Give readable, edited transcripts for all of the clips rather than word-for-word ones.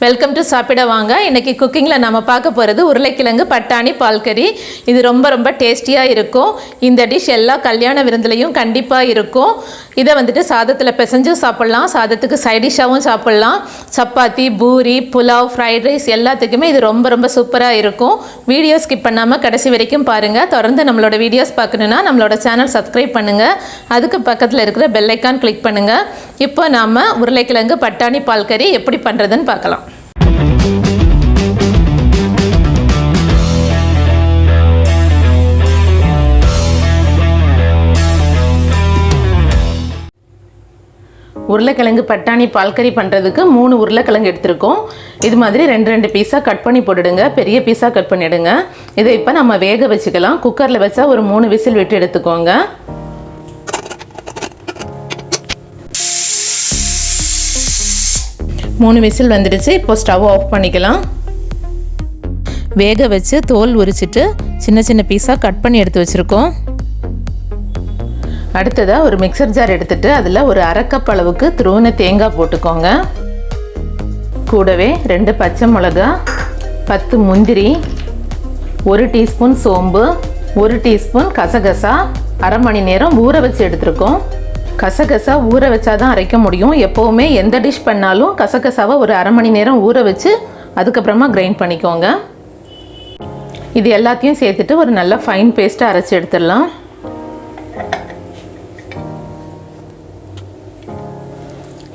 Welcome to சாப்பிட வாங்க. இன்னைக்கு குக்கிங்கில் நம்ம பார்க்க போகிறது உருளைக்கிழங்கு பட்டாணி பால் கறி. இது ரொம்ப டேஸ்டியாக இருக்கும். இந்த டிஷ் எல்லா கல்யாண விருந்துலையும் கண்டிப்பாக இருக்கும். இதை வந்துட்டு சாதத்தில் பிசைஞ்சு சாப்பிட்லாம், சாதத்துக்கு சைடிஷாகவும் சாப்பிட்லாம். சப்பாத்தி, பூரி, புலாவ், ஃப்ரைட் ரைஸ் எல்லாத்துக்குமே இது ரொம்ப சூப்பராக இருக்கும். வீடியோ ஸ்கிப் பண்ணாமல் கடைசி வரைக்கும் பாருங்கள். தொடர்ந்து நம்மளோட வீடியோஸ் பார்க்கணுன்னா நம்மளோட சேனல் சப்ஸ்கிரைப் பண்ணுங்கள். அதுக்கு பக்கத்தில் இருக்கிற பெல் ஐக்கான் கிளிக் பண்ணுங்கள். இப்போ நாம் உருளைக்கிழங்கு பட்டாணி பால் கறி எப்படி பண்ணுறதுன்னு பார்க்கலாம். உருளைக்கிழங்கு பட்டாணி பால் கறி பண்ணுறதுக்கு 3 உருளைக்கிழங்கு எடுத்துருக்கோம். இது மாதிரி 2 பீஸாக கட் பண்ணி போட்டுடுங்க. பெரிய பீஸாக கட் பண்ணிவிடுங்க. இதை இப்போ நம்ம வேக வச்சுக்கலாம். குக்கரில் வச்சா ஒரு 3 விசில் விட்டு எடுத்துக்கோங்க. மூணு விசில் வந்துடுச்சு. இப்போ ஸ்டவ் ஆஃப் பண்ணிக்கலாம். வேக வச்சு தோல் உரிச்சிட்டு சின்ன பீஸாக கட் பண்ணி எடுத்து வச்சுருக்கோம். அடுத்ததாக ஒரு மிக்சர் ஜார் எடுத்துகிட்டு அதில் ஒரு 1/2 கப் அளவுக்கு துருவின தேங்காய் போட்டுக்கோங்க. கூடவே 2 பச்சை மிளகா, 10 முந்திரி, 1 டீஸ்பூன் சோம்பு, 1 டீஸ்பூன் கசகசா 1/2 மணி நேரம் ஊற வச்சு எடுத்துருக்கோம். கசகசா ஊற வச்சா தான் அரைக்க முடியும். எப்போவுமே எந்த டிஷ் பண்ணாலும் கசகசாவை ஒரு 1/2 மணி நேரம் ஊற வச்சு அதுக்கப்புறமா கிரைண்ட் பண்ணிக்கோங்க. இது எல்லாத்தையும் சேர்த்துட்டு ஒரு நல்ல ஃபைன் பேஸ்ட்டாக அரைச்சி எடுத்துடலாம்.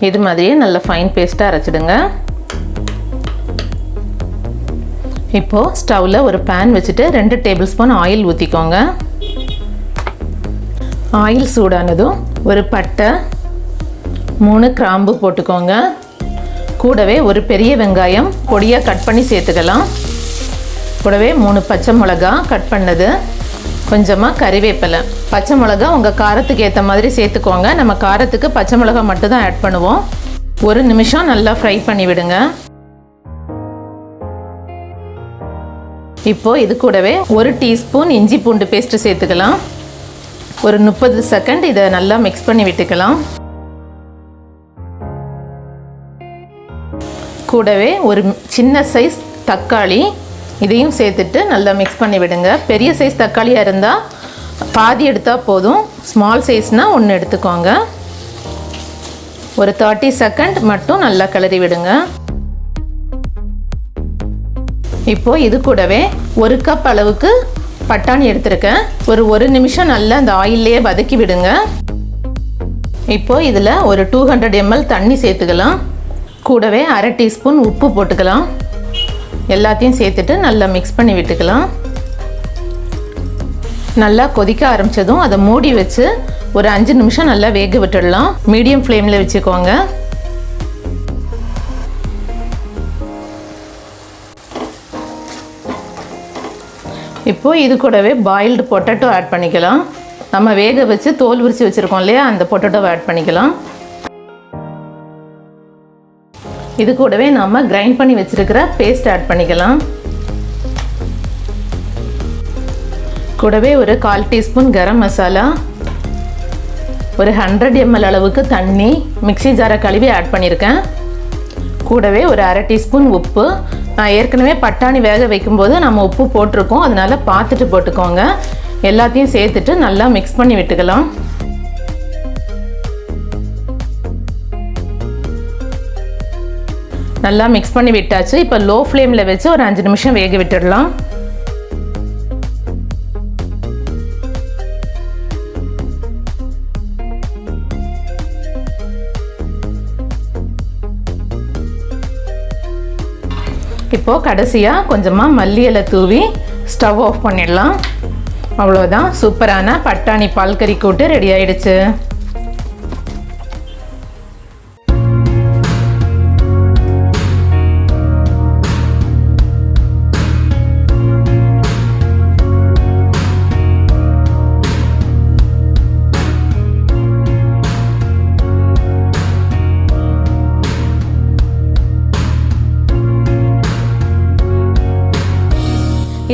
இது மாதிரியே நல்ல ஃபைன் பேஸ்ட்டாக அரைச்சிடுங்க. இப்போது ஸ்டவ்வில் ஒரு பேன் வச்சுட்டு 2 டேபிள் ஸ்பூன் ஆயில் ஊற்றிக்கோங்க. ஆயில் சூடானதும் ஒரு பட்டை, 3 கிராம்பு போட்டுக்கோங்க. கூடவே ஒரு பெரிய வெங்காயம் பொடியாக கட் பண்ணி சேர்த்துக்கலாம். கூடவே 3 பச்சை மிளகா கட் பண்ணது, கொஞ்சமாக கறிவேப்பிலை. பச்சை மிளகா உங்கள் காரத்துக்கு ஏற்ற மாதிரி சேர்த்துக்கோங்க. நம்ம காரத்துக்கு பச்சை மிளகா மட்டும் தான் ஆட் பண்ணுவோம். 1 நிமிஷம் நல்லா ஃப்ரை பண்ணி விடுங்க. இப்போது இது கூடவே 1 டீஸ்பூன் இஞ்சி பூண்டு பேஸ்ட்டு சேர்த்துக்கலாம். ஒரு 30 செகண்ட் இதை நல்லா மிக்ஸ் பண்ணி விட்டுக்கலாம். கூடவே ஒரு சின்ன சைஸ் தக்காளி இதையும் சேர்த்துட்டு நல்லா மிக்ஸ் பண்ணி விடுங்க. பெரிய சைஸ் தக்காளியாக இருந்தால் பாதி எடுத்தால் போதும். ஸ்மால் சைஸ்னால் 1 எடுத்துக்கோங்க. ஒரு 30 செகண்ட் மட்டும் நல்லா கிளறி விடுங்க. இப்போது இது கூடவே 1 கப் அளவுக்கு பட்டாணி எடுத்துருக்கேன். ஒரு 1 நிமிஷம் நல்லா அந்த ஆயிலே வதக்கி விடுங்க. இப்போது இதில் ஒரு 200 ml தண்ணி சேர்த்துக்கலாம். கூடவே 1/2 டீஸ்பூன் உப்பு போட்டுக்கலாம். எல்லாத்தையும் சேர்த்துட்டு நல்லா மிக்ஸ் பண்ணி விட்டுக்கலாம். நல்லா கொதிக்க ஆரம்பித்ததும் அதை மூடி வச்சு ஒரு 5 நிமிஷம் நல்லா வேக விட்டுடலாம். மீடியம் ஃப்ளேமில் வச்சுக்கோங்க. இப்போது இது கூடவே பாயில்டு பொட்டேட்டோ ஆட் பண்ணிக்கலாம். நம்ம வேக வச்சு தோல் உரித்து வச்சுருக்கோம் இல்லையா, அந்த பொட்டேட்டோவை ஆட் பண்ணிக்கலாம். இது கூடவே நம்ம கிரைண்ட் பண்ணி வச்சுருக்கிற பேஸ்ட் ஆட் பண்ணிக்கலாம். கூடவே ஒரு 1/4 டீஸ்பூன் கரம் மசாலா, ஒரு 100 ml அளவுக்கு தண்ணி மிக்ஸி ஜாரை கழுவி ஆட் பண்ணியிருக்கேன். கூடவே ஒரு 1/2 டீஸ்பூன் உப்பு. நான் ஏற்கனவே பட்டாணி வேக வைக்கும்போது நம்ம உப்பு போட்டிருக்கோம், அதனால் பார்த்துட்டு போட்டுக்கோங்க. எல்லாத்தையும் சேர்த்துட்டு நல்லா மிக்ஸ் பண்ணி விட்டுக்கலாம். நல்லா மிக்ஸ் பண்ணி விட்டாச்சு. இப்போ லோ ஃப்ளேமில் வச்சு ஒரு 5 நிமிஷம் வேக விட்டுடலாம். இப்போது கடைசியாக கொஞ்சமாக மல்லி இலை தூவி ஸ்டவ் ஆஃப் பண்ணிடலாம். அவ்வளோதான், சூப்பரான பட்டாணி பால் கறி கூட்டு ரெடி ஆயிடுச்சு.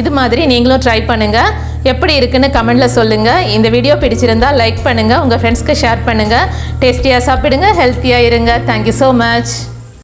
இது மாதிரி நீங்களும் ட்ரை பண்ணுங்கள். எப்படி இருக்குன்னு கமெண்ட்டில் சொல்லுங்கள். இந்த வீடியோ பிடிச்சிருந்தால் லைக் பண்ணுங்கள், உங்கள் ஃப்ரெண்ட்ஸ்க்கு ஷேர் பண்ணுங்கள். டேஸ்டியாக சாப்பிடுங்க, ஹெல்த்தியாக இருங்க. Thank you so much.